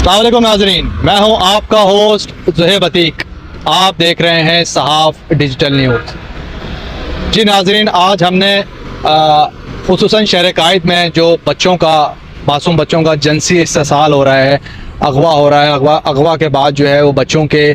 अस्सलाम वालेकुम नाजरीन, मैं हूं आपका होस्ट ज़ुहैब अतीक। आप देख रहे हैं सहाफ़ डिजिटल न्यूज़। जी नाजरीन, आज हमने खुसूसन शहर कायद में जो बच्चों का मासूम बच्चों का जिनसी इस्तेसाल हो रहा है, अगवा हो रहा है, अगवा के बाद जो है वो बच्चों के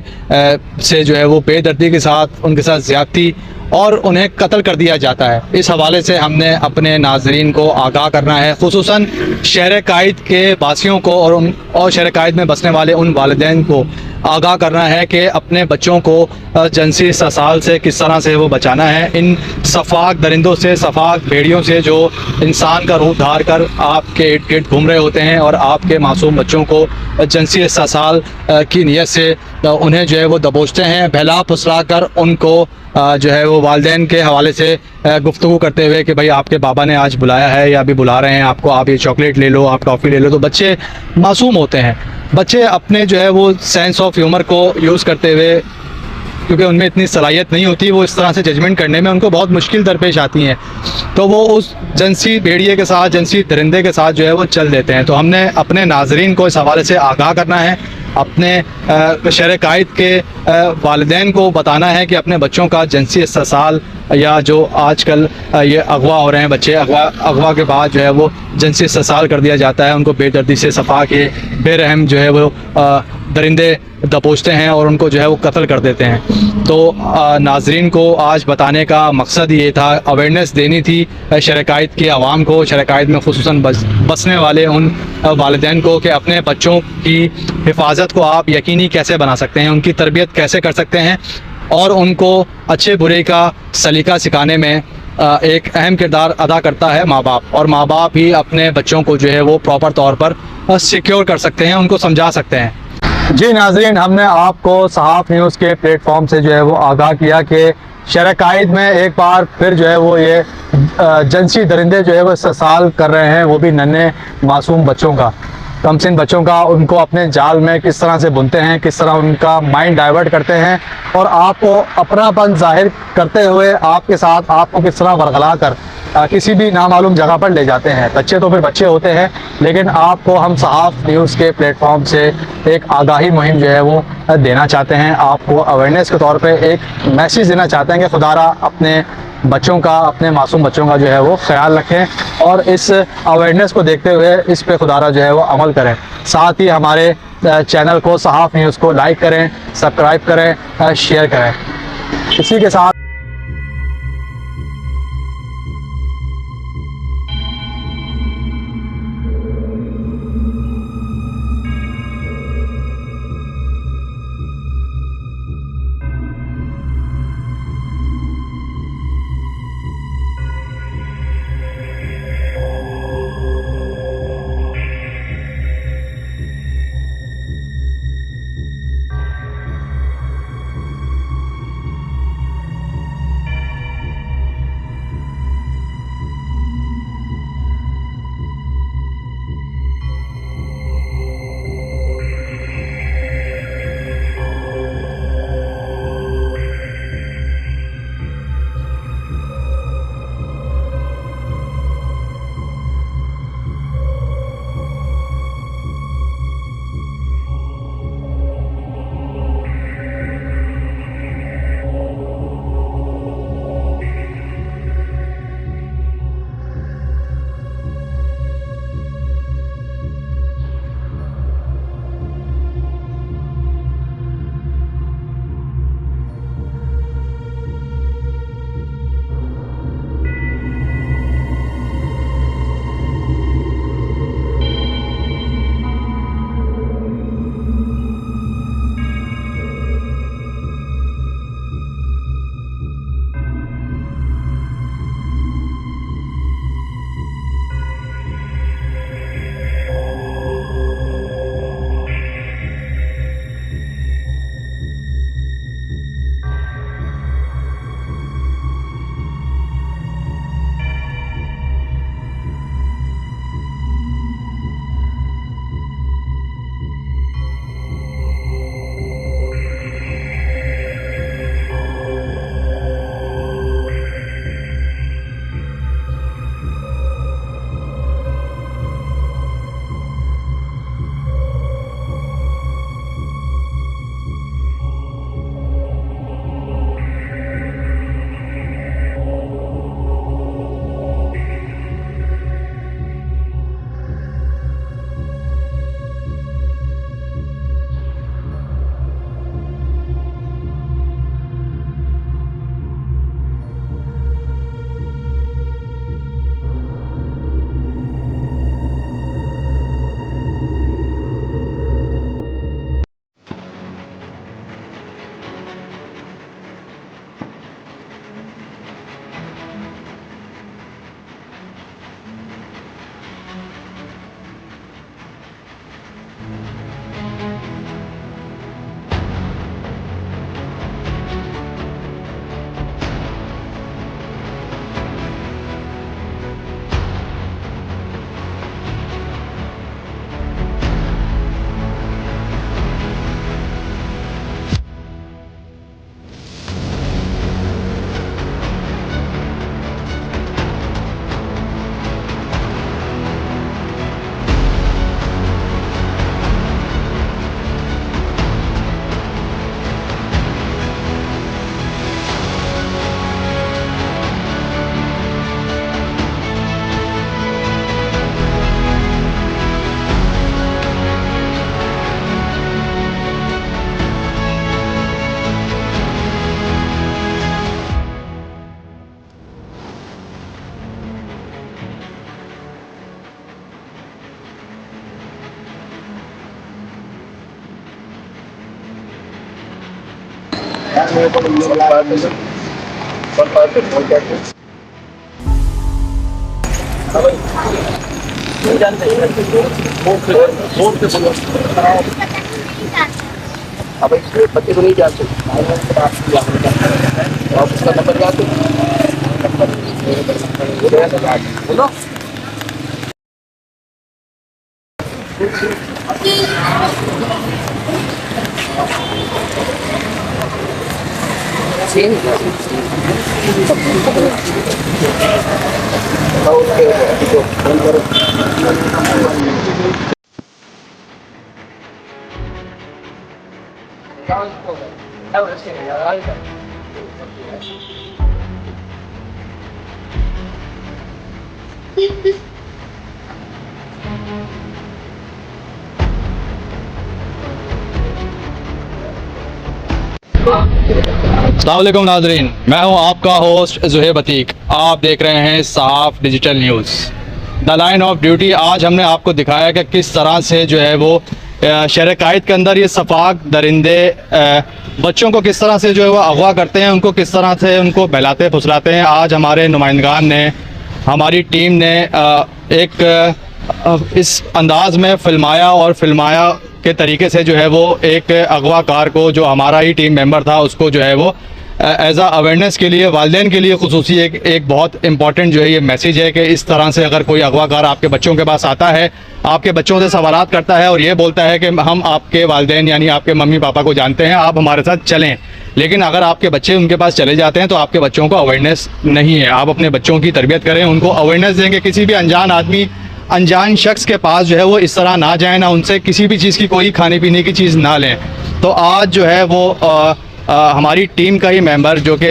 से जो है वो बेदर्दी के साथ उनके साथ ज़्यादती और उन्हें कत्ल कर दिया जाता है। इस हवाले से हमने अपने नाजरीन को आगाह करना है, खुसूसन शहर कायद के वासियों को और शहर कायद में बसने वाले उन वालिदैन को आगाह करना है कि अपने बच्चों को जिनसी इस्तेसाल से किस तरह से वो बचाना है। इन सफाक दरिंदों से, सफाक भेड़ियों से जो इंसान का रूप धार कर आपके इर्द गिर्द घूम रहे होते हैं और आपके मासूम बच्चों को जिनसी इस्तेसाल की नीयत से उन्हें जो है वो दबोचते हैं, बहला फुसला कर उनको जो है वो वालिदैन के हवाले से गुफ्तगू करते हुए कि भाई आपके बाबा ने आज बुलाया है या अभी बुला रहे हैं आपको, आप ये चॉकलेट ले लो, आप टॉफ़ी ले लो। तो बच्चे मासूम होते हैं, बच्चे अपने जो है वो सेंस ऑफ ह्यूमर को यूज़ करते हुए, क्योंकि उनमें इतनी सलाहियत नहीं होती, वो इस तरह से जजमेंट करने में उनको बहुत मुश्किल दरपेश आती हैं, तो वो उस जिनसी भेड़िए के साथ, जिनसी दरिंदे के साथ जो है वो चल देते हैं। तो हमने अपने नाजरीन को इस हवाले से आगाह करना है, अपने शहर कायद के वालिदैन को बताना है कि अपने बच्चों का जिनसी इस्तेसाल या जो आजकल ये अगवा हो रहे हैं बच्चे, अगवा के बाद जो है वो जिनसी इस्तेसाल कर दिया जाता है, उनको बेदर्दी से सफा के बेरहम जो है वो दरिंदे दबोचते हैं और उनको जो है वो कत्ल कर देते हैं। तो नाजरीन को आज बताने का मकसद ये था, अवेयरनेस देनी थी शहर कायद की आवाम को, शहर कायद में खुसूसन बसने वाले उन वालिदैन को कि अपने बच्चों की हिफाजत को आप यकीनी कैसे बना सकते हैं, उनकी तरबियत कैसे कर सकते हैं और उनको अच्छे बुरे का सलीका सिखाने में एक अहम किरदार अदा करता है माँ बाप, और माँ बाप ही अपने बच्चों को जो है वो प्रॉपर तौर पर सिक्योर कर सकते हैं, उनको समझा सकते हैं। जी नाज़रीन, हमने आपको सहाफ़ न्यूज़ के प्लेटफॉर्म से जो है वो आगाह किया कि शहर कायद में एक बार फिर जो है वो ये जिनसी दरिंदे जो है वो इस्तेसाल कर रहे हैं, वो भी नन्हे मासूम बच्चों का, कमसिन बच्चों का। उनको अपने जाल में किस तरह से बुनते हैं, किस तरह उनका माइंड डाइवर्ट करते हैं और आपको अपनापन जाहिर करते हुए आपके साथ आपको किस तरह वरगला कर किसी भी नामालूम जगह पर ले जाते हैं। बच्चे तो फिर बच्चे होते हैं, लेकिन आपको हम सहाफ़ न्यूज़ के प्लेटफॉर्म से एक आगाही मुहिम जो है वो देना चाहते हैं, आपको अवेयरनेस के तौर पे एक मैसेज देना चाहते हैं कि खुदारा अपने बच्चों का, अपने मासूम बच्चों का जो है वो ख्याल रखें और इस अवेयरनेस को देखते हुए इस पे खुदारा जो है वो अमल करें। साथ ही हमारे चैनल को, सहाफ़ न्यूज़ को लाइक करें, सब्सक्राइब करें, शेयर करें। इसी के साथ अब इसके बच्चे को नहीं जानते आप उसका नंबर जानते बोलो अस्सलाम वालेकुम नाज़रीन, मैं हूं आपका होस्ट ज़ुहैब अतीक। आप देख रहे हैं Sahaf digital news the line of duty. आज हमने आपको दिखाया कि किस तरह से जो है वो शहर कायद के अंदर ये सफाक दरिंदे बच्चों को किस तरह से जो है वो अगवा करते हैं, उनको किस तरह से उनको बहलाते फुसलाते हैं। आज हमारे नुमाइंदगान ने, हमारी टीम ने एक इस अंदाज में फिल्माया के तरीके से जो है वो एक अगवाकार को, जो हमारा ही टीम मेंबर था, उसको जो है वो एज आ अवेयरनेस के लिए, वालिदैन के लिए खुसूसी एक बहुत इंपॉर्टेंट जो है ये मैसेज है कि इस तरह से अगर कोई अगवाकार आपके बच्चों के पास आता है, आपके बच्चों से सवालात करता है और ये बोलता है कि हम आपके वालिदैन यानी आपके मम्मी पापा को जानते हैं, आप हमारे साथ चलें, लेकिन अगर आपके बच्चे उनके पास चले जाते हैं तो आपके बच्चों को अवेयरनेस नहीं है। आप अपने बच्चों की तरबियत करें, उनको अवेयरनेस देंगे। किसी भी अनजान आदमी, अनजान शख्स के पास जो है वो इस तरह ना जाए, ना उनसे किसी भी चीज़ की कोई खाने पीने की चीज़ ना लें। तो आज जो है वो हमारी टीम का ही मेंबर जो कि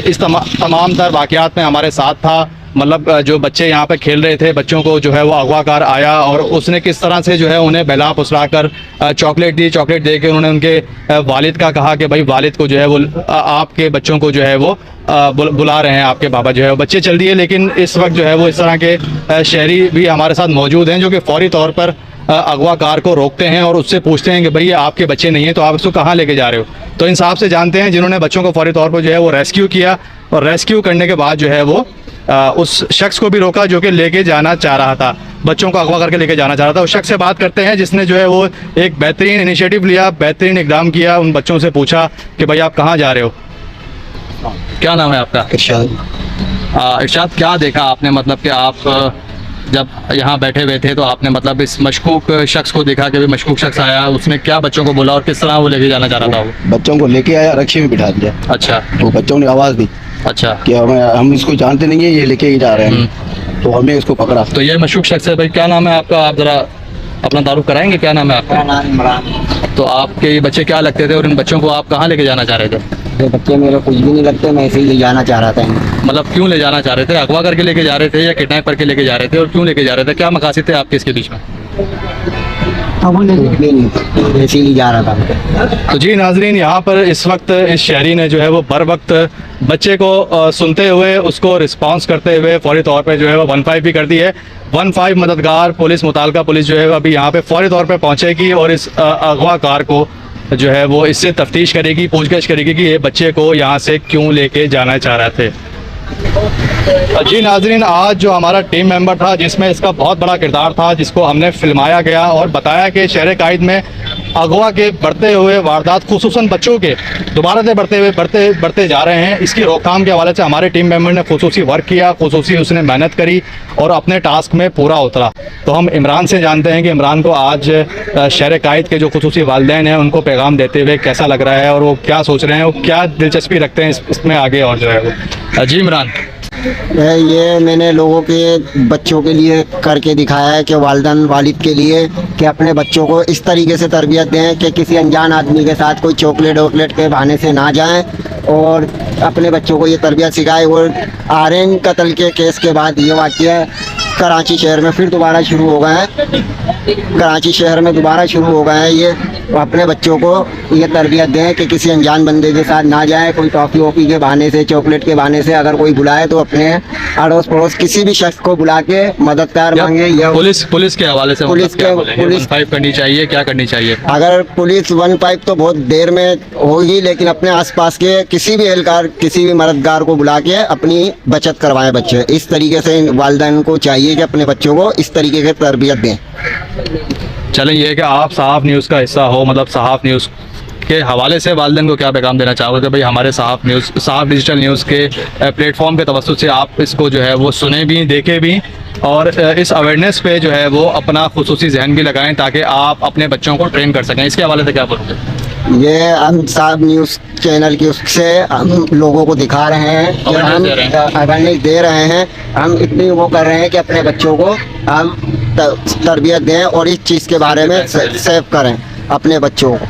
इस तमाम तर वाक़यात में हमारे साथ था, मतलब जो बच्चे यहाँ पे खेल रहे थे, बच्चों को जो है वो अगवाकार आया और उसने किस तरह से जो है उन्हें बहला फुसला कर चॉकलेट दी। चॉकलेट दे के उन्होंने उनके वालिद का कहा कि भाई वालिद को जो है वो आपके बच्चों को जो है वो बुला रहे हैं, आपके बाबा जो है वो। बच्चे चल दिए, लेकिन इस वक्त जो है वो इस तरह के शहरी भी हमारे साथ मौजूद हैं जो कि फौरी तौर पर अगवाकार को रोकते हैं और उससे पूछते हैं कि भाई आपके बच्चे नहीं हैं तो आप इसको कहाँ लेके जा रहे हो। तो इंसाफ से जानते हैं जिन्होंने बच्चों को फौरी तौर पर जो है वो रेस्क्यू किया और रेस्क्यू करने के बाद जो है वो उस शख्स को भी रोका जो कि लेके जाना चाह रहा था, बच्चों को अगवा करके लेके जाना चाह रहा था। उस शख्स से बात करते हैं जिसने जो है वो एक बेहतरीन इनिशिएटिव लिया, बेहतरीन इकदाम किया। उन बच्चों से पूछा कि भाई आप कहाँ जा रहे हो, क्या नाम है आपका? इरशाद। इरशाद, क्या देखा आपने, मतलब कि आप जब यहाँ बैठे हुए थे तो आपने मतलब इस मशकूक शख्स को देखा कि भी मशकूक शख्स आया, उसने क्या बच्चों को बोला और किस तरह वो लेके जाना चाह रहा था? वो बच्चों को लेके आया, रक्शे में बिठा दिया। अच्छा। तो बच्चों ने आवाज़ दी अच्छा कि हम इसको जानते नहीं है, ये लेके ही जा रहे हैं। तो हमने इसको पकड़ा। तो ये मशकूक शख्स है। भाई क्या नाम है आपका? आप ज़रा अपना तारुफ कराएंगे, क्या नाम है आपका? नाम इमरान। तो आपके ये बच्चे क्या लगते थे और इन बच्चों को आप कहाँ लेके जाना चाह रहे थे? ये बच्चे मेरे कुछ भी नहीं लगते, मैं ऐसे ही ले जाना चाह रहा था। मतलब क्यों ले जाना चाह रहे थे? अगवा करके लेके जा रहे थे या किडनैप करके लेके जा रहे थे, और क्यों लेके जा रहे थे? क्या मकासद थे आपके इसके बीच में? ऐसे ही जा रहा था। तो जी नाजरीन, यहाँ पर इस वक्त इस शहरी ने जो है वो बर वक्त बच्चे को सुनते हुए, उसको रिस्पांस करते हुए फौरी तौर पे जो है वो 15 भी कर दी है। 15 मददगार पुलिस, मुताल्लिका पुलिस जो है अभी यहाँ पे फौरी तौर पे पहुँचेगी और इस अगवाकार को जो है वो इससे तफ्तीश करेगी, पूछगछ करेगी कि ये बच्चे को यहाँ से क्यों लेके जाना चाह रहे थे। जी नाजरीन, आज जो हमारा टीम मेंबर था जिसमें इसका बहुत बड़ा किरदार था, जिसको हमने फिल्माया गया और बताया कि शहर कायद में अगवा के बढ़ते हुए वारदात, खुसूसन बच्चों के दोबारा से बढ़ते जा रहे हैं, इसकी रोकथाम के हवाले से हमारे टीम मेंबर ने खुसूसी वर्क किया, खुसूसी उसने मेहनत करी और अपने टास्क में पूरा उतरा। तो हम इमरान से जानते हैं कि इमरान को आज शहर कायद के जो खुसूसी वालिदैन हैं उनको पैगाम देते हुए कैसा लग रहा है और वो क्या सोच रहे हैं, वो क्या दिलचस्पी रखते हैं इसमें आगे और जो है वो। जी इमरान, ये मैंने लोगों के बच्चों के लिए करके दिखाया है कि वालिदैन वालिद के लिए कि अपने बच्चों को इस तरीके से तरबियत दें कि किसी अनजान आदमी के साथ कोई चॉकलेट वॉकलेट के बहाने से ना जाएं और अपने बच्चों को ये तरबियत सिखाए। और आर्यन कत्ल के केस के बाद ये वाक़या कराची शहर में फिर दोबारा शुरू हो गए हैं, कराची शहर में दोबारा शुरू हो गए हैं ये अपने बच्चों को ये तरबियत दें कि किसी अनजान बंदे के साथ ना जाए, कोई टॉफ़ी वॉफ़ी के बहाने से, चॉकलेट के बहाने से अगर कोई बुलाए तो अपने अड़ोस पड़ोस किसी भी शख्स को बुला के मददगार मांगे। या पुलिस के हवाले से पुलिस क्या के- बोलेंगे? पुलिस- 15 करनी चाहिए, क्या करनी चाहिए? अगर पुलिस 15 तो बहुत देर में होगी, लेकिन अपने आसपास के किसी भी एहलकार, किसी भी मददगार को बुला के अपनी बचत करवाएं बच्चे। इस तरीके से वालिदैन को चाहिए कि अपने बच्चों को इस तरीके की तरबियत दें। चलें, ये है कि आप सहाफ़ न्यूज़ का हिस्सा हो, मतलब सहाफ़ न्यूज़ के हवाले से वालिदैन को क्या पैगाम देना चाहोगे कि भाई हमारे सहाफ़ डिजिटल न्यूज़ के प्लेटफॉर्म के तवज्जुह से आप इसको जो है वो सुने भी, देखें भी, और इस अवेयरनेस पे जो है वो अपना खुसूसी जहन भी लगाएं ताकि आप अपने बच्चों को ट्रेन कर सकें। इसके हवाले से क्या बोलोगे? ये हम साहब न्यूज़ चैनल की उससे हम लोगों को दिखा रहे हैं कि Awareness हम दे रहे हैं। अवेयरनेस दे रहे हैं। हम इतनी वो कर रहे हैं कि अपने बच्चों को हम तरबियत दें और इस चीज़ के बारे में सेव करें अपने बच्चों को।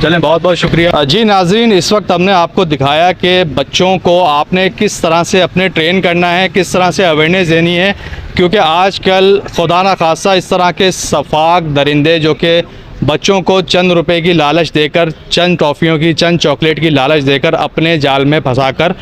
चलें, बहुत बहुत शुक्रिया जी। नाज़रीन, इस वक्त हमने आपको दिखाया कि बच्चों को आपने किस तरह से अपने ट्रेन करना है, किस तरह से अवेयरनेस देनी है, क्योंकि आजकल खुदा ना खासा इस तरह के सफाक दरिंदे जो कि बच्चों को चंद रुपए की लालच देकर, चंद टॉफ़ियों की, चंद चॉकलेट की लालच देकर अपने जाल में फंसाकर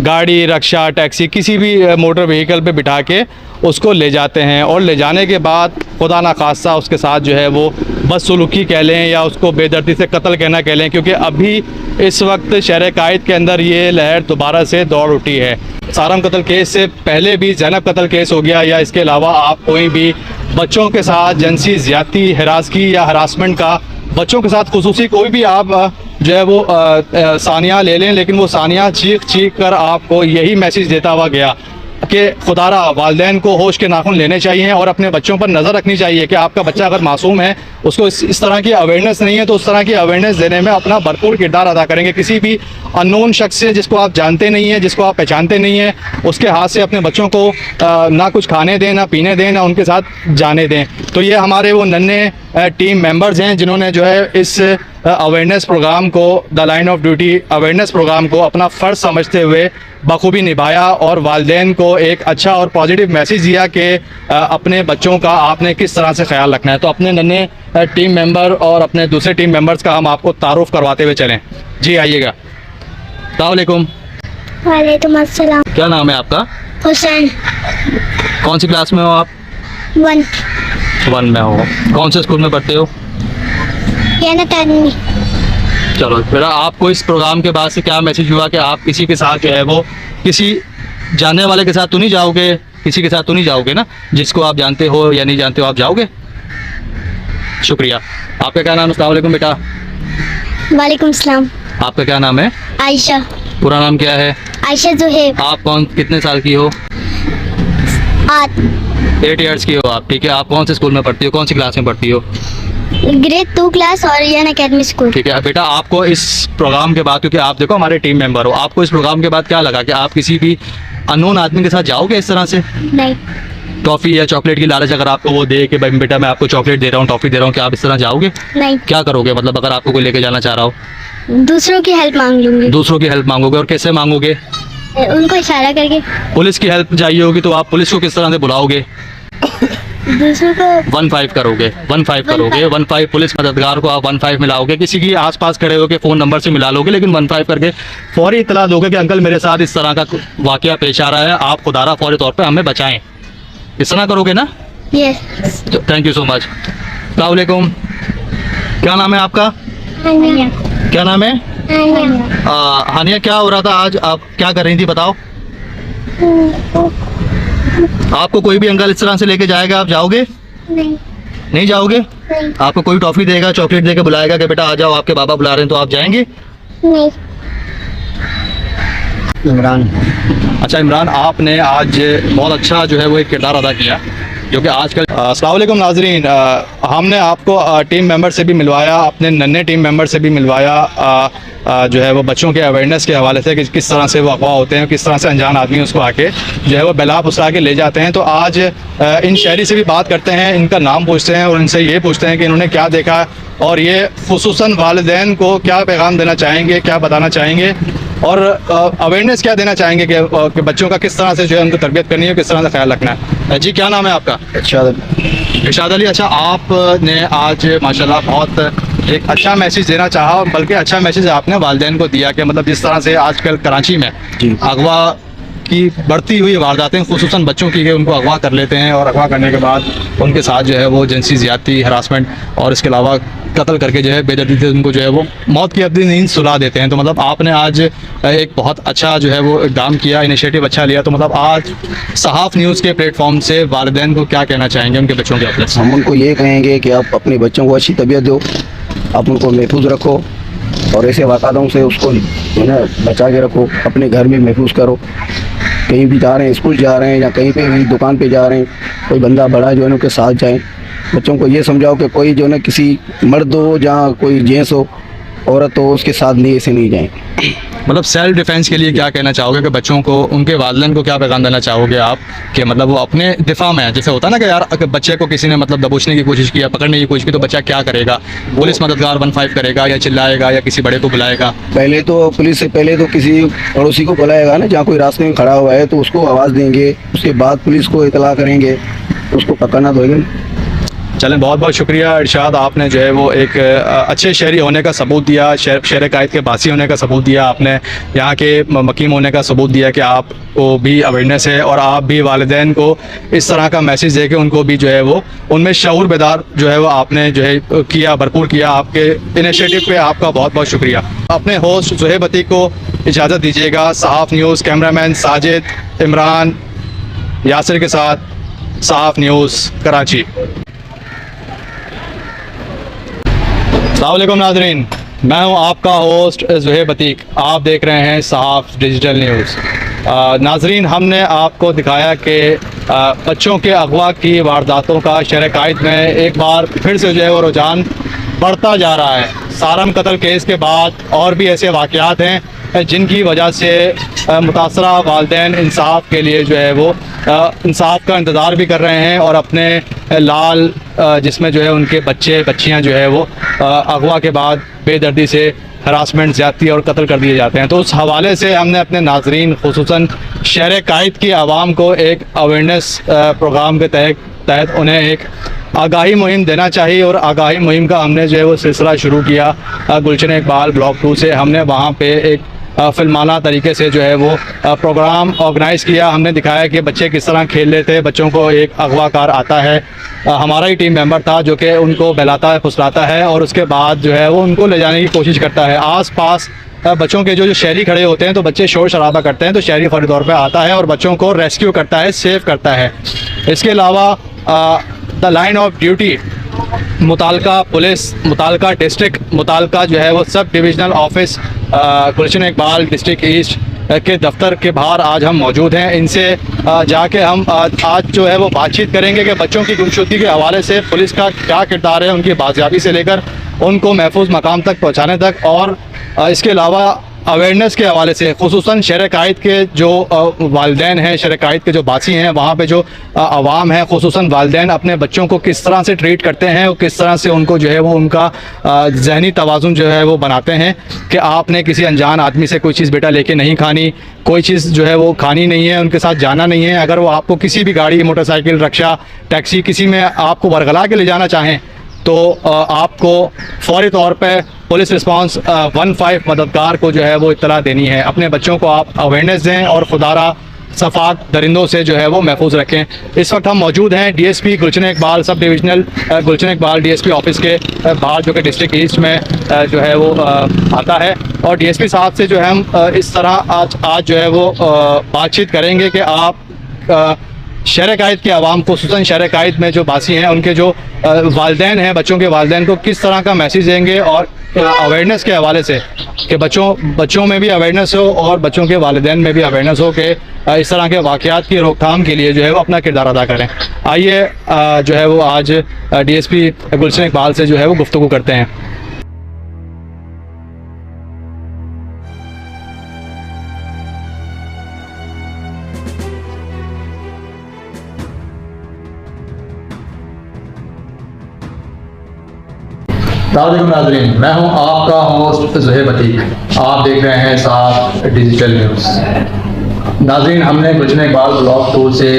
गाड़ी, रिक्शा, टैक्सी, किसी भी मोटर व्हीकल पे बिठा के उसको ले जाते हैं, और ले जाने के बाद खुदा ना खासा उसके साथ जो है वो बदसलूकी कह लें या उसको बेदर्दी से कत्ल कहना कह लें, क्योंकि अभी इस वक्त शहर कायद के अंदर ये लहर दोबारा से दौड़ उठी है। सारम कत्ल केस से पहले भी ज़ैनब कत्ल केस हो गया, या इसके अलावा आप कोई भी बच्चों के साथ जिनसी ज़्यादती, हरासगी या हरासमेंट का बच्चों के साथ खुसूसी कोई भी आप जो है वो सानिया ले लें, लेकिन वो सानिया चीख चीख कर आपको यही मैसेज देता हुआ गया कि खुदारा वालिदैन को होश के नाखून लेने चाहिए और अपने बच्चों पर नज़र रखनी चाहिए कि आपका बच्चा अगर मासूम है, उसको इस तरह की अवेयरनेस नहीं है, तो उस तरह की अवेयरनेस देने में अपना भरपूर किरदार अदा करेंगे। किसी भी अननोन शख्स से, जिसको आप जानते नहीं हैं, जिसको आप पहचानते नहीं हैं, उसके हाथ से अपने बच्चों को ना कुछ खाने दें, ना पीने दें, ना उनके साथ जाने दें। तो ये हमारे वो नन्हे टीम मेंबर्स हैं जिन्होंने जो है इस अवेयरनेस प्रोग्राम को, the line of duty awareness program को अपना फ़र्ज समझते हुए बखूबी निभाया और वालिदैन को एक अच्छा और पॉजिटिव मैसेज दिया कि अपने बच्चों का आपने किस तरह से ख्याल रखना है। तो अपने नन्हे टीम मेंबर और अपने दूसरे टीम मेंबर्स का हम आपको तारुफ करवाते हुए चलें। जी आइएगा। अस्सलाम वालेकुम। वालेकुम अस्सलाम। क्या नाम है आपका? हुसैन। कौन सी क्लास में हो आप? 1 में हो। कौन से स्कूल में पढ़ते हो? यानी अकेडमी। चलो, फिर आपको इस प्रोग्राम के बाद से क्या मैसेज हुआ कि आप किसी के साथ जो है वो, किसी जानने वाले के साथ तो नहीं जाओगे, किसी के साथ तो नहीं जाओगे ना, जिसको आप जानते हो या नहीं जानते हो आप जाओगे? शुक्रिया। आपका क्या नाम है? अस्सलाम वालेकुम बेटा। वालेकुम सलाम। आपका क्या नाम है? आयशा। पूरा नाम क्या है? आयशा जुहेब। आप कितने साल की हो? 8 ईयर्स की हो आप, ठीक है। आप कौन से स्कूल में पढ़ती हो, कौन सी क्लास में पढ़ती हो? ग्रेड 2 क्लास और यानी अकेडमी स्कूल। ठीक है बेटा, आपको इस प्रोग्राम के बाद, क्योंकि आप देखो हमारे टीम मेंबर हो, आपको इस प्रोग्राम के बाद क्या लगा कि आप किसी भी अननोन आदमी के साथ जाओगे इस तरह से? नहीं। टॉफ़ी या चॉकलेट की लालच अगर आपको वो दे कि भाई बेटा मैं आपको चॉकलेट दे रहा हूँ, टॉफ़ी दे रहा हूँ, क्या आप इस तरह जाओगे? नहीं। क्या करोगे, मतलब अगर आपको कोई लेके जाना चाह रहा हो? दूसरों की हेल्प मांग लूंगी। दूसरों की हेल्प मांगोगे, और कैसे मांगोगे? उनको इशारा करके। पुलिस की हेल्प चाहिए होगी तो आप पुलिस को किस तरह से बुलाओगे? दूसरों को 15 करोगे, 15 करोगे, 15 पुलिस मददगार को आप 15 मिलाओगे, किसी की आसपास खड़े होकर फ़ोन नंबर से मिला लोगे, लेकिन 15 करके फौरी इतला दोगे कि अंकल मेरे साथ इस तरह का वाकया पेश आ रहा है, आप खुदारा फौरी तौर पे हमें बचाएं। इस तरह करोगे ना? Yes. Thank you so much. अस्सलाम वालेकुम। क्या नाम है आपका? हानिया। क्या नाम है? हानिया। हानिया, क्या हो रहा था आज, आप क्या कर रही थी बताओ? आपको कोई भी अंकल इस तरह से लेके जाएगा, आप जाओगे? नहीं। नहीं जाओगे? नहीं। आपको कोई टॉफ़ी देगा, चॉकलेट देके बुलाएगा कि बेटा आ जाओ आपके बाबा बुला रहे हैं, तो आप जाएंगे? नहीं। इमरान। अच्छा इमरान, आपने आज बहुत अच्छा जो है वो एक किरदार अदा किया, जो कि आजकल। अस्सलाम वालेकुम नाजरीन, हमने आपको टीम मेंबर से भी मिलवाया, अपने नन्हे टीम मेंबर से भी मिलवाया, जो है वो बच्चों के अवेयरनेस के हवाले से कि किस तरह से वो अगवा होते हैं, किस तरह से अनजान आदमी उसको आके जो है वो बेला फुसला के ले जाते हैं। तो आज इन शहरी से भी बात करते हैं, इनका नाम पूछते हैं और इनसे ये पूछते हैं कि इन्होंने क्या देखा और ये खुसूसन वालिदैन को क्या पैगाम देना चाहेंगे, क्या बताना चाहेंगे और अवेयरनेस क्या देना चाहेंगे कि बच्चों का किस तरह से जो है उनको तरबियत करनी है, किस तरह से ख्याल रखना है। जी क्या नाम है आपका? अच्छा इरशाद अली। अच्छा, आपने आज माशाल्लाह बहुत एक अच्छा मैसेज देना चाहा, और बल्कि अच्छा मैसेज आपने वालिदैन को दिया कि मतलब जिस तरह से आजकल कराची में जी। अगवा की बढ़ती हुई वारदातें खुसूसन बच्चों की कि उनको अगवा कर लेते हैं और अगवा करने के बाद उनके साथ जो है वो जिनसी ज़्यादती, हरासमेंट और इसके अलावा कत्ल करके जो है बेदर्दी से उनको जो है वो मौत की अवधि नींद सुला देते हैं। तो मतलब आपने आज एक बहुत अच्छा जो है वो इक़दाम किया, इनिशिएटिव अच्छा लिया। तो मतलब आज सहाफ़ न्यूज़ के प्लेटफॉर्म से वालिदैन को क्या कहना चाहेंगे उनके बच्चों के हवाले से? हम उनको ये कहेंगे कि आप अपने बच्चों को अच्छी तबीयत दो, आप उनको महफूज रखो और ऐसे वाक़ातों से उसको जो है ना बचा के रखो, अपने घर में महफूज करो। कहीं भी जा रहे हैं, स्कूल जा रहे हैं या कहीं पे भी दुकान पे जा रहे हैं, कोई बंदा बड़ा जो है उनके साथ जाएं। बच्चों को ये समझाओ कि कोई जो है ना किसी मर्द हो जहाँ कोई जेंट्स हो, औरत हो, उसके साथ नहीं ऐसे नहीं जाएं। मतलब सेल्फ डिफेंस के लिए क्या कहना चाहोगे कि बच्चों को, उनके वालिदैन को क्या पैगाम देना चाहोगे आप कि मतलब वो अपने दिफा में है? जैसे होता है ना कि यार अगर बच्चे को किसी ने मतलब दबोचने की कोशिश किया, पकड़ने की कोशिश की, तो बच्चा क्या करेगा? पुलिस मददगार 15 करेगा या चिल्लाएगा या किसी बड़े को बुलाएगा? पहले तो पुलिस से पहले तो किसी पड़ोसी को बुलाएगा ना, जहाँ कोई रास्ते में खड़ा हुआ है तो उसको आवाज़ देंगे, उसके बाद पुलिस को इतला करेंगे, उसको पकड़ना तो है। चलें, बहुत बहुत शुक्रिया इरशाद, आपने जो है वो एक अच्छे शहरी होने का सबूत दिया, शहर कायद के बासी होने का सबूत दिया, आपने यहाँ के मकीम होने का सबूत दिया कि आपको भी अवेयरनेस है और आप भी वालिदैन को इस तरह का मैसेज दे के उनको भी जो है वो उनमें शऊर बेदार जो है वो आपने जो है किया, भरपूर किया। आपके इनिशिएटिव पे आपका बहुत बहुत शुक्रिया। अपने होस्ट ज़ुहैब अतीक को इजाज़त दीजिएगा। सहाफ़ न्यूज़ कैमरामैन साजिद, इमरान, यासिर के साथ सहाफ़ न्यूज़ कराची। अस्सलामुअलैकुम नाज़रीन, मैं हूं आपका होस्ट ज़ुहैब अतीक। आप देख रहे हैं सहाफ़ डिजिटल न्यूज़। नाज़रीन, हमने आपको दिखाया कि बच्चों के अगवा की वारदातों का शहर कायद में एक बार फिर से जो है वो रुझान बढ़ता जा रहा है। सारम कत्ल केस के बाद और भी ऐसे वाक़यात हैं जिनकी वजह से मुतासरा वालिदैन इंसाफ के लिए जो है वो इंसाफ का इंतज़ार भी कर रहे हैं और अपने लाल जिसमें जो है उनके बच्चे बच्चियां जो है वो अगवा के बाद बेदर्दी से हरासमेंट, ज़्यादती और कत्ल कर दिए जाते हैं। तो उस हवाले से हमने अपने नाज़रीन खुसूसन शहर कायद की आवाम को एक अवेयरनेस प्रोग्राम के तहत उन्हें एक आगाही मुहिम देना चाहिए और आगाही मुहिम का हमने जो है वो सिलसिला शुरू किया गुलशन इकबाल ब्लॉक 2 से। हमने वहाँ पे एक फिल्माना तरीके से जो है वो प्रोग्राम ऑर्गेनाइज़ किया। हमने दिखाया कि बच्चे किस तरह खेल रहे थे। बच्चों को एक अगवाकार आता है, हमारा ही टीम मेंबर था जो कि उनको बहलाता है, फुसलाता है और उसके बाद जो है वो उनको ले जाने की कोशिश करता है। आस पास बच्चों के जो शहरी खड़े होते हैं तो बच्चे शोर शराबा करते हैं, तो शहरी फौरी तौर पर आता है और बच्चों को रेस्क्यू करता है, सेव करता है। इसके अलावा द लाइन ऑफ ड्यूटी मुतालका पुलिस, मुतालका डिस्ट्रिक्ट, मुतालका जो है वो सब divisional office Gulshan Iqbal district east के दफ्तर के बाहर आज हम मौजूद हैं। इनसे जाके हम आज जो है वो बातचीत करेंगे कि बच्चों की गुमशुदगी के हवाले से पुलिस का क्या किरदार है, उनकी बाजियाबी से लेकर उनको महफूज मकाम तक पहुँचाने तक, और इसके अलावा अवेयरनेस के हवाले से खुसूसन शहर कायद के जो वालिदैन हैं, शहर कायद के जो बासी हैं, वहाँ पे जो आवाम है, खुसूसन वालिदैन अपने बच्चों को किस तरह से ट्रीट करते हैं और किस तरह से उनको जो है वो उनका जहनी तवाज़ुन जो है वो बनाते हैं कि आपने किसी अनजान आदमी से कोई चीज़ बेटा लेके नहीं खानी, कोई चीज़ जो है वो खानी नहीं है, उनके साथ जाना नहीं है। अगर वो आपको किसी भी गाड़ी, मोटरसाइकिल, रिक्शा, टैक्सी किसी में आपको बरगला के ले जाना चाहें तो आपको फौरी तौर पे पुलिस रिस्पांस 15 मददगार को जो है वो इत्तला देनी है। अपने बच्चों को आप अवेयरनेस दें और खुदारा सफाक दरिंदों से जो है वो महफूज रखें। इस वक्त हम मौजूद हैं डीएसपी गुलशन इकबाल सब डिविजनल गुलशन इकबाल डीएसपी ऑफिस के बाहर जो कि डिस्ट्रिक्ट ईस्ट में जो है वो आता है, और डीएसपी साहब से जो है हम इस तरह आज जो है वो बातचीत करेंगे कि आप शहर कायद की आवाम को, खुसूसन शहर कायद में जो बासी हैं, उनके जो वालिदैन हैं, बच्चों के वालिदैन को किस तरह का मैसेज देंगे और अवेयरनेस के हवाले से कि बच्चों में भी अवेयरनेस हो और बच्चों के वालिदैन में भी अवेयरनेस हो कि इस तरह के वाक़यात की रोकथाम के लिए जो है वो अपना किरदार अदा करें। आइए जो है वो आज डीएसपी गुलशन इकबाल से जो है वो गुफ्तगू करते हैं। नाज़रीन, मैं हूं आपका होस्ट ज़ुहैब अतीक। आप देख रहे हैं सहाफ़ डिजिटल न्यूज़। नाज़रीन, हमने गुलशन इकबाल ब्लॉक 2 से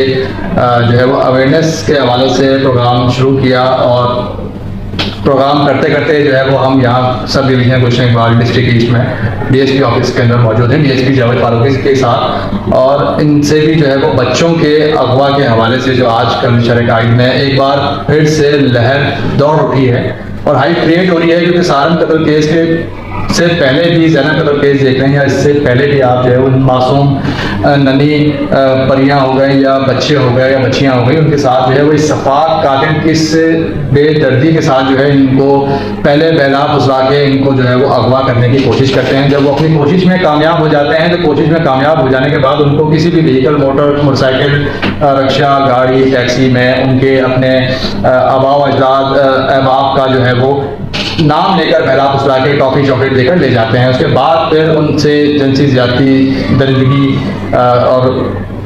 जो है वो अवेयरनेस के हवाले से प्रोग्राम शुरू किया और प्रोग्राम करते करते जो है वो हम यहाँ सब डिवीजन गुलशन डिस्ट्रिक्ट ईस्ट में डीएसपी ऑफिस के अंदर मौजूद हैं, डीएसपी जावेद फारूकी के साथ, और इनसे भी जो है वो बच्चों के अगवा के हवाले से जो आजकल शरकाइत में एक बार फिर से लहर दौड़ उठी है और हाइप क्रिएट हो रही है, क्योंकि सारन कत्ल केस के से पहले भी ज़ैनब कत्ल केस देख रहे हैं, या इससे पहले भी आप जो है उन मासूम नन्ही परियां हो गए या बच्चे हो गए या बच्चियां हो गई, उनके साथ जो है वो इस सफाक कातिल किस बेदर्दी के साथ जो है इनको पहले बहला फुसला के इनको जो है वो अगवा करने की कोशिश करते हैं। जब वो अपनी कोशिश में कामयाब हो जाते हैं तो कोशिश में कामयाब हो जाने के बाद उनको किसी भी व्हीकल, मोटरसाइकिल, रिक्शा, गाड़ी, टैक्सी में उनके अपने आबाव अजदाद अहबाब का जो है वो नाम लेकर बहला फुसला के टॉफी चॉकलेट देकर ले जाते हैं। उसके बाद फिर उनसे जिनसी ज्यादती, दरिंदगी और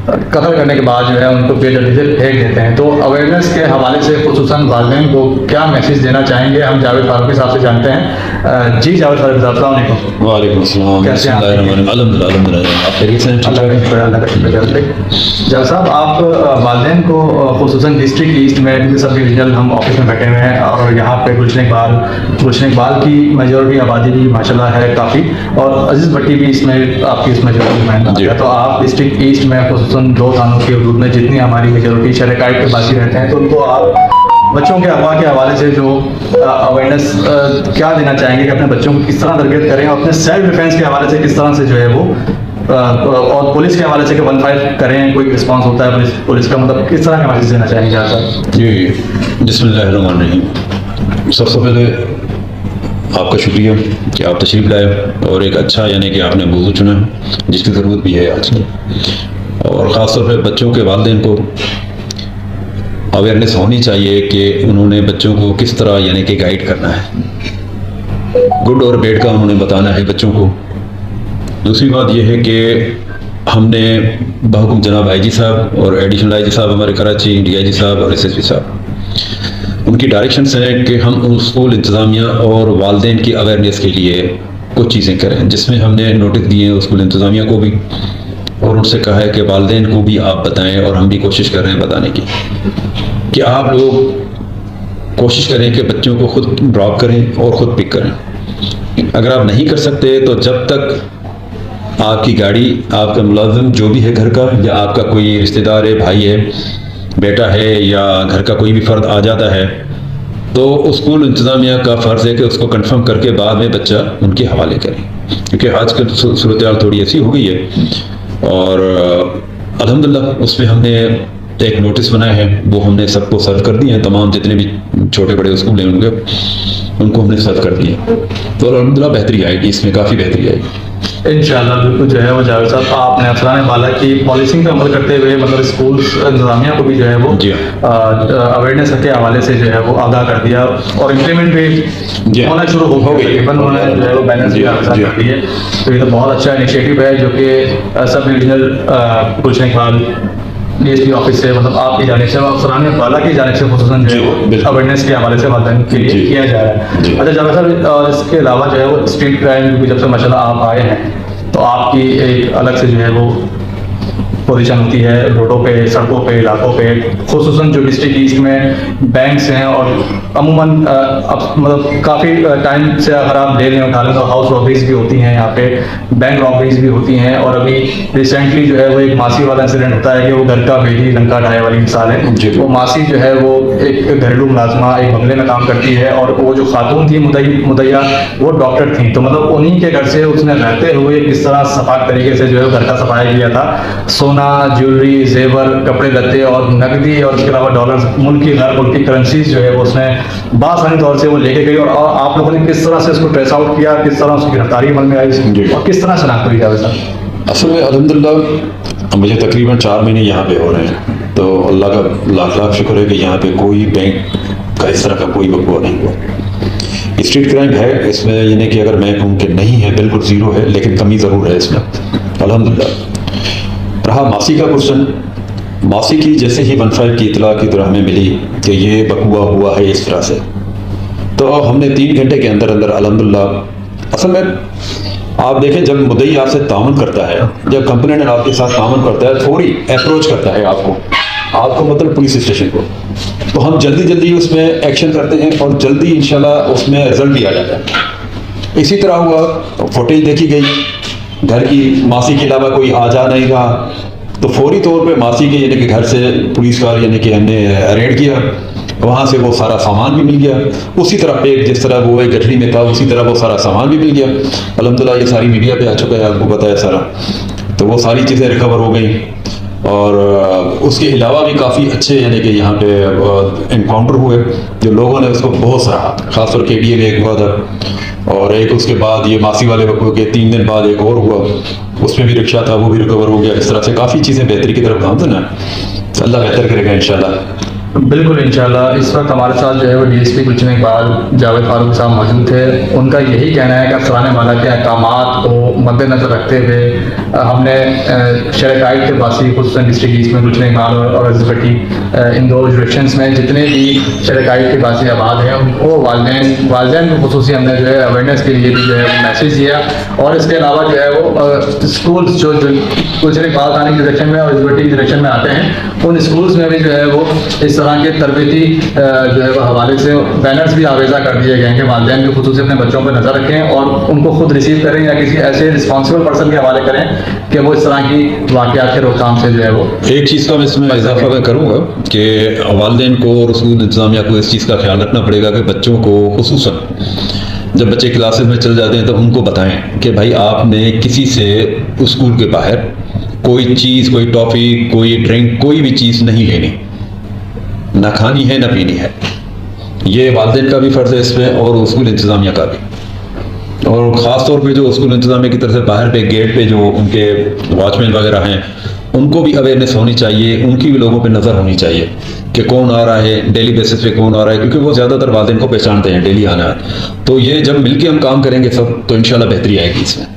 कत्ल करने के बाद जो है उनको बेदर्दी से फेंक देते हैं। तो अवेयरनेस के हवाले से खुसूसन वालिदैन को क्या मैसेज देना चाहेंगे, हम जावेद फारूकी साहब से जानते हैं। जी जावेद फारूकी साहब, अस्सलाम वालेकुम। वालेकुम अस्सलाम। कैसे हैं आप? अल्हम्दुलिल्लाह, आप खैरियत से हैं? अल्लाह का शुक्र, अल्लाह का शुक्र। जावेद साहब, आप वालिदैन को खुसूसन डिस्ट्रिक्ट ईस्ट में सब डिविजनल हम ऑफिस में बैठे हुए हैं और यहाँ पे गुलशन इकबाल की मेजॉरिटी आबादी भी माशाल्लाह है काफ़ी, और अजीज़ भट्टी भी इसमें आपकी इसमें मेजॉरिटी है। तो आप डिस्ट्रिक्ट ईस्ट में खुसूसन 2 थानों के हदूद में जितनी हमारी मेजॉरिटी शरकाइत के बासी रहते हैं, तो उनको आप बच्चों के अगवा के हवाले से जो अवेयरनेस क्या देना चाहेंगे कि अपने बच्चों को किस तरह तरबियत करें, और अपने सेल्फ डिफेंस के हवाले से किस तरह से जो है वो और पुलिस के हवाले से कि 1-5 करें, कोई रिस्पांस होता है पुलिस का, मतलब किस तरह का मैसेज देना चाहेंगे आप सर? जी, बिस्मिल्लाहिर्रहमानिर्रहीम। सबसे पहले आपका शुक्रिया कि आप तशरीफ़ लाए और एक अच्छा यानी कि आपने मौजू चुना जिसकी ज़रूरत भी है आजकल, और ख़ास तौर पर बच्चों के वालिदैन को अवेयरनेस होनी चाहिए कि उन्होंने बच्चों को किस तरह यानी कि गाइड करना है, गुड और बैड का उन्होंने बताना है बच्चों को। दूसरी बात यह है कि हमने बहुकुम जनाब आईजी साहब और एडिशनल आईजी साहब हमारे कराची, डीआईजी साहब और एसएसपी साहब, उनकी डायरेक्शन है कि हम स्कूल इंतज़ामिया और वालिदैन की अवेयरनेस के लिए कुछ चीज़ें करें, जिसमें हमने नोटिस दिए हैं स्कूल इंतज़ामिया को भी, और उनसे कहा है कि वालिदैन को भी आप बताएं, और हम भी कोशिश कर रहे हैं बताने की कि आप लोग कोशिश करें कि बच्चों को खुद ड्रॉप करें और ख़ुद पिक करें। अगर आप नहीं कर सकते तो जब तक आपकी गाड़ी, आपका मुलाजिम जो भी है घर का, या आपका कोई रिश्तेदार है, भाई है, बेटा है, या घर का कोई भी फ़र्द आ जाता है, तो स्कूल इंतज़ामिया का फ़र्ज़ है कि उसको कंफर्म करके बाद में बच्चा उनके हवाले करें, क्योंकि आजकल सूरत हाल थोड़ी ऐसी हो गई है। और अल्हम्दुलिल्लाह उसमें हमने एक नोटिस बनाया है, वो हमने सबको सर्व कर दिए हैं, तमाम जितने भी छोटे बड़े स्कूल हैं उनको हमने सर्व कर दिया, तो अल्हम्दुलिल्लाह बेहतरी आएगी, इसमें काफ़ी बेहतरी आएगी इंशाअल्लाह। बिल्कुल जो है वो जावेद साहब, आपने अफसरान बाला की पॉलिसिंग पर अमल करते हुए मतलब स्कूल इंतजामिया को भी जो है वो अवेयरनेस के हवाले से जो है वो आगाह कर दिया, और इम्प्लीमेंट भी होना शुरू हो गई, उन्होंने जो है वो बैलेंस भी कर दी है। तो ये तो बहुत अच्छा इनिशिएटिव है जो कि सब डिविजनल गुलशन इकबाल डीएसपी ऑफिस से, मतलब आपकी जानिब से, अफसरान बाला की जानिब से खुसूसन जो है अवेयरनेस के हवाले से वालिदैन के लिए किया जा रहा है। अच्छा जावेद साहब, और इसके अलावा जो है वो स्ट्रीट क्राइम भी जब से माशाल्लाह आप आए हैं तो आपकी एक अलग से जो है वो पोजीशन होती है रोडों पे, सड़कों पे, इलाकों पे, खुसूसन जो डिस्ट्रिक्ट ईस्ट में बैंक्स हैं, और अमूमन मतलब काफ़ी टाइम से अगर आप ले लें उठा लें तो हाउस रॉबरीज भी होती हैं यहाँ पे, बैंक रॉबरीज भी होती हैं, और अभी रिसेंटली जो है वो एक मासी वाला इंसिडेंट होता है कि वो घर का बेटी लंका ढाए वाली मिसाल है। वो मासी जो है वो एक घरेलू मुलाजमा एक बंगले में काम करती है, और वो जो खातून थी मुदैया वो डॉक्टर थी, तो मतलब उन्हीं के घर से उसने रहते हुए किस तरह सफाक तरीके से जो है घर का सफाया किया था। सोना, ज्वेलरी, जेवर, कपड़े लत्ते और नकदी, और उसके अलावा डॉलर, मुल्क की गैर मुल्की करेंसीज जो है वो उसने बासानी तौर से वो लेके गई, और आप लोगों ने किस तरह से उसको ट्रेस आउट किया, किस तरह उसकी गिरफ्तारी अमल में आई और किस तरह शनाख्त हुई जावेद साहब? असल में अल्हम्दुलिल्लाह मुझे तकरीबन 4 महीने यहाँ पे हो रहे हैं, तो अल्लाह का लाख लाख शुक्र है कि यहाँ पे कोई बैंक का इस तरह का कोई बकवा नहीं हुआ। स्ट्रीट क्राइम है इसमें, यानी कि अगर मैं कहूँ कि नहीं है, बिल्कुल ज़ीरो है, लेकिन कमी ज़रूर है इसमें अल्हम्दुलिल्लाह। रहा मासी का क्वेश्चन, मासी की जैसे ही 1-5 की इतला की तरह हमें मिली कि ये बकवा हुआ है इस तरह से, तो हमने 3 घंटे के अंदर अंदर अल्हम्दुलिल्लाह, असल में आप देखें जब मुद्दई आपसे तामुन करता है, जब कंप्लेंट आपके साथ तामुन करता है, थोड़ी अप्रोच करता है आपको, आपको मतलब पुलिस स्टेशन को, तो हम जल्दी जल्दी उसमें एक्शन करते हैं और जल्दी इंशाल्लाह उसमें रिजल्ट भी आ जाता है। इसी तरह हुआ, फुटेज देखी गई, घर की मासी के अलावा कोई आ जा नहीं रहा, तो फौरी तौर पे मासी के यानी कि घर से पुलिस कार यानी कि हमने रेड किया, वहाँ से वो सारा सामान भी मिल गया। उसी तरह पेट जिस तरह वो एक गठरी में था उसी तरह वो सारा सामान भी मिल गया। अल्हम्दुलिल्लाह ये सारी मीडिया पे आ चुका है, आपको पता है सारा, तो वो सारी चीज़ें रिकवर हो गई। और उसके अलावा भी काफ़ी अच्छे यानी कि यहाँ पे इनकाउंटर हुए जो लोगों ने उसको बहुत सराहा, खासतौर के लिए भी एक हुआ था, और एक उसके बाद ये मासी वाले वक़्त के 3 दिन बाद एक और हुआ, उसमें भी रिक्शा था वो भी रिकवर हो गया। इस तरह से काफ़ी चीज़ें बेहतरी की तरफ काम था ना, अल्लाह बेहतर करेगा इंशाल्लाह। बिल्कुल इंशाल्लाह। इस वक्त हमारे साथ जो है वो डीएसपी गुलशन इकबाल जावेद फारूक साहब मौजूद थे। उनका यही कहना है कि अफसरान माला के अहकामात को मद्देनजर रखते हुए हमने शरकायत के बासी खुसूसन डिस्ट्रिक्ट ईस्ट में गुलशन इकबाल और अजबटी इन 2 जुरिस्डिक्शंस में जितने भी शरकायत के बासी आबाद हैं उनको वालदैन को खुसूसी हमने जो है अवेयरनेस के लिए भी जो है मैसेज दिया। और इसके अलावा जो है वो स्कूल्स जो गुलशन इकबाल थाने की डायरेक्शन में और अजबटी की डायरेक्शन में आते हैं उन स्कूल्स में भी जो है वो इस तरह के तरबती जो है वो हवाले से बैनर्स भी आवेजा कर दिए गए हैं कि वालिदैन भी खुसूसी अपने बच्चों पर नज़र रखें और उनको खुद रिसीव करें या किसी ऐसे रिस्पॉन्सिबल पर्सन के हवाले करें कि वो इस तरह की वाक़यात के रोकथाम से जो है वो। एक चीज़ का मैं इसमें इजाफा मैं करूँगा कि वालिदैन को और स्कूल इंतज़ामिया को इस चीज़ का ख्याल रखना पड़ेगा कि बच्चों को खुसूसन जब बच्चे क्लासेस में चल जाते हैं तब उनको बताएं कि भाई आपने किसी से स्कूल के बाहर कोई चीज़, कोई टॉफ़ी, कोई ड्रिंक, कोई भी चीज़ नहीं लेनी, ना खानी है ना पीनी है। ये वालिदैन का भी फ़र्ज़ है इसमें और स्कूल इंतज़ामिया का भी, और ख़ास तौर पे जो स्कूल इंतज़ामिया की तरफ से बाहर पे गेट पे जो उनके वॉचमैन वगैरह हैं उनको भी अवेयरनेस होनी चाहिए, उनकी भी लोगों पे नज़र होनी चाहिए कि कौन आ रहा है, डेली बेसिस पे कौन आ रहा है, क्योंकि वो ज़्यादातर वालिदैन को पहचानते हैं डेली आना है। तो ये जब मिलके हम काम करेंगे सब तो इंशाल्लाह बेहतरी आएगी इसमें।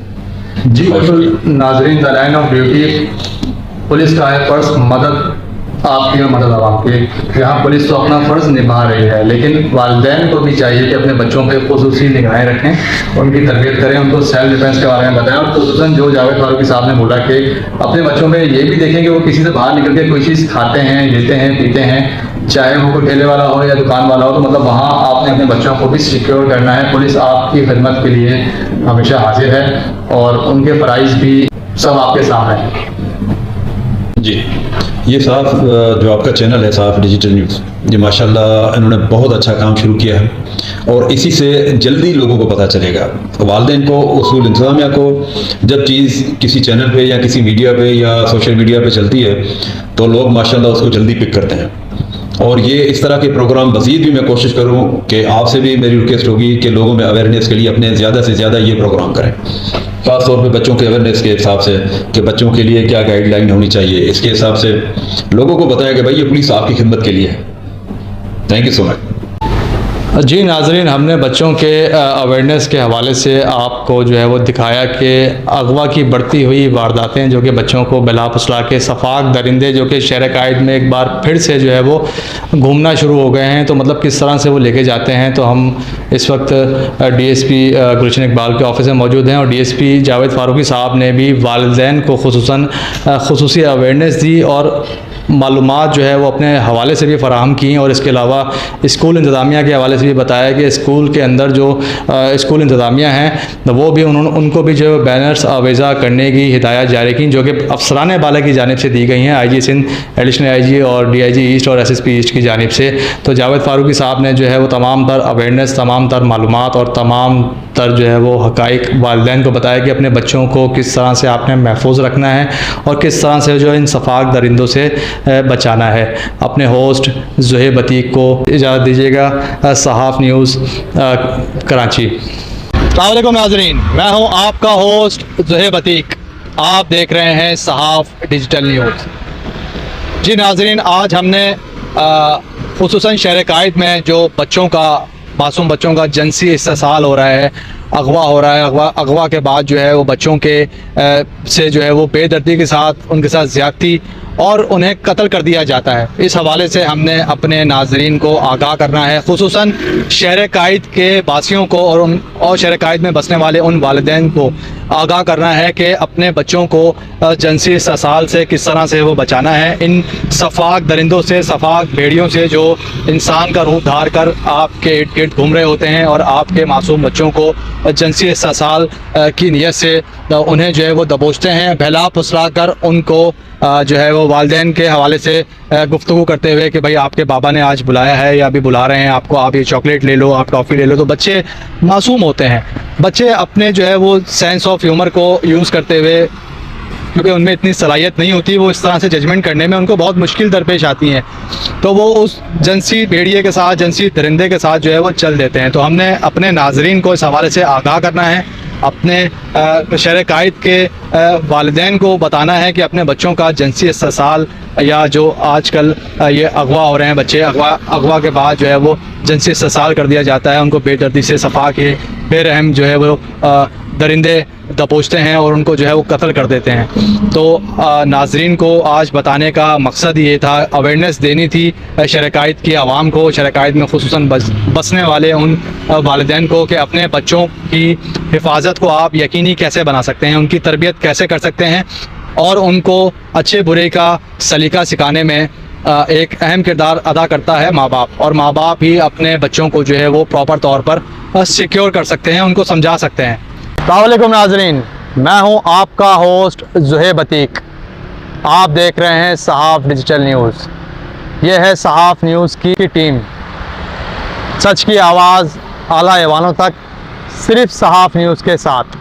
जी बिल्कुल नाज़रीन, the line of duty police का है फ़र्ज़ मदद आपकी और मदद आवाम की। यहाँ पुलिस तो अपना फ़र्ज़ निभा रही है लेकिन वालिदैन को भी चाहिए कि अपने बच्चों पे खुसूसी निगाहें रखें, उनकी तरबियत करें, उनको सेल्फ डिफेंस के बारे में बताएं। और खुसूसन जो जावेद फारूकी साहब ने बोला कि अपने बच्चों में ये भी देखें कि वो किसी से बाहर निकल के कोई चीज़ खाते हैं, लेते हैं, पीते हैं, चाहे वो कोई ठेले वाला हो या दुकान वाला हो, तो मतलब वहाँ आपने अपने बच्चों को भी सिक्योर करना है। पुलिस आपकी खिदमत के लिए हमेशा हाजिर है और उनके फ़राइज़ भी सब आपके सामने हैं। जी, ये साफ जो आपका चैनल है साफ डिजिटल न्यूज़, ये माशाल्लाह इन्होंने बहुत अच्छा काम शुरू किया है और इसी से जल्दी लोगों को पता चलेगा। वालिदैन को, उसूल इंतज़ामिया को जब चीज़ किसी चैनल पे या किसी मीडिया पे या सोशल मीडिया पे चलती है तो लोग माशाल्लाह उसको जल्दी पिक करते हैं। और ये इस तरह के प्रोग्राम मज़ीद भी मैं कोशिश करूँ कि आपसे भी मेरी रिक्वेस्ट होगी कि लोगों में अवेयरनेस के लिए अपने ज़्यादा से ज़्यादा ये प्रोग्राम करें, ख़ास तौर पे बच्चों के अवेयरनेस के हिसाब से कि बच्चों के लिए क्या गाइडलाइन होनी चाहिए, इसके हिसाब से लोगों को बताया कि भाई ये पुलिस आपकी खिदमत के लिए है। Thank you so much. जी नाजरीन, हमने बच्चों के अवेयरनेस के हवाले से आपको जो है वो दिखाया कि अगवा की बढ़ती हुई वारदातें जो कि बच्चों को बिलाफुसला के सफाक दरिंदे जो कि शहर कायद में एक बार फिर से जो है वो घूमना शुरू हो गए हैं, तो मतलब किस तरह से वो लेके जाते हैं। तो हम इस वक्त डीएसपी गुलशन इकबाल के ऑफिस में मौजूद हैं और डीएसपी जावेद फारूकी साहब ने भी वालिदैन को खुसूसी अवेयरनेस दी और मालूमात जो है वो अपने हवाले से भी फ़राहम की और इसके अलावा स्कूल इंतज़ामिया के हवाले से भी बताया कि स्कूल के अंदर जो स्कूल इंतज़ामिया हैं वो भी उनको भी जो बैनर्स आवेज़ा करने की हिदायत जारी की जो कि अफसरान बाला की जानिब से दी गई हैं, आईजी सिंध, एडिशनल आईजी और डीआईजी ईस्ट और एसएसपी ईस्ट की जानिब से। तो जावेद फारूकी साहब ने जो है वो तमाम तर अवेयरनेस, तमाम तर मालूमात और तमाम तर जो है वो हक़ाइक़ वालिदैन को बताया कि अपने बच्चों को किस तरह से आपने महफूज रखना है और किस तरह से जो इन सफाक दरिंदों से बचाना है। अपने होस्ट ज़ुहैब अतीक को इजाज़त दीजिएगा। सहाफ़ न्यूज़ कराची। अस्सलाम वालेकुम नाज़रीन, मैं हूं आपका होस्ट ज़ुहैब अतीक, आप देख रहे हैं सहाफ़ डिजिटल न्यूज़। जी नाज़रीन, आज हमने खुसूसन शहर कायद में जो मासूम बच्चों का जिनसी इस्तेसाल हो रहा है, अगवा हो रहा है, अगवा के बाद जो है वो बच्चों के से जो है वो बेदर्दी के साथ उनके साथ ज़्यादती और उन्हें कत्ल कर दिया जाता है। इस हवाले से हमने अपने नाजरीन को आगाह करना है, खुसूसन शहर कायद के वासियों को और शहर कायद में बसने वाले उन वालिदैन को आगाह करना है कि अपने बच्चों को जिनसी इस्तेसाल से किस तरह से वो बचाना है। इन सफाक दरिंदों से, सफाक भेड़ियों से जो इंसान का रूप धार कर आपके इर्द गिर्द घूम रहे होते हैं और आपके मासूम बच्चों को जिनसी इस्तेसाल की नीयत से उन्हें जो है वो दबोचते हैं, बहला फुसला कर उनको जो है वो वालिदैन के हवाले से गुफ्तगू करते हुए कि भाई आपके बाबा ने आज बुलाया है या अभी बुला रहे हैं आपको, आप ये चॉकलेट ले लो, आप टॉफ़ी ले लो। तो बच्चे मासूम होते हैं, बच्चे अपने जो है वो सेंस ऑफ ह्यूमर को यूज़ करते हुए, क्योंकि उनमें इतनी सलाहियत नहीं होती, वो इस तरह से जजमेंट करने में उनको बहुत मुश्किल दरपेश आती हैं, तो वो उस जिनसी भेड़िए के साथ, जिनसी दरिंदे के साथ जो है वो चल देते हैं। तो हमने अपने नाजरीन को इस हवाले से आगाह करना है, अपने शहर कायद के वालिदैन को बताना है कि अपने बच्चों का जिनसी इस्तेसाल या जो आजकल ये अगवा हो रहे हैं बच्चे, अगवा के बाद जो है वो जिनसी इस्तेसाल कर दिया जाता है, उनको बेदर्दी से सफा के बेरहम जो है वो दरिंदे दबोचते हैं और उनको जो है वो कत्ल कर देते हैं। तो नाजरीन को आज बताने का मकसद ये था, अवेयरनेस देनी थी शहर कायद की आवाम को, शहर कायद में खुसूसन बसने वाले उन वालिदैन को, कि अपने बच्चों की हिफाजत को आप यकीनी कैसे बना सकते हैं, उनकी तरबियत कैसे कर सकते हैं और उनको अच्छे बुरे का सलीका सिखाने में एक अहम किरदार अदा करता है माँ बाप, और माँ बाप ही अपने बच्चों को जो है वो प्रॉपर तौर पर सिक्योर कर सकते हैं, उनको समझा सकते हैं। अस्सलाम वालेकुम नाज़रीन, मैं हूं आपका होस्ट ज़ुहैब अतीक। आप देख रहे हैं सहाफ़ डिजिटल न्यूज़। ये है सहाफ़ न्यूज़ की टीम, सच की आवाज़ आला ऐवानों तक सिर्फ सहाफ़ न्यूज़ के साथ।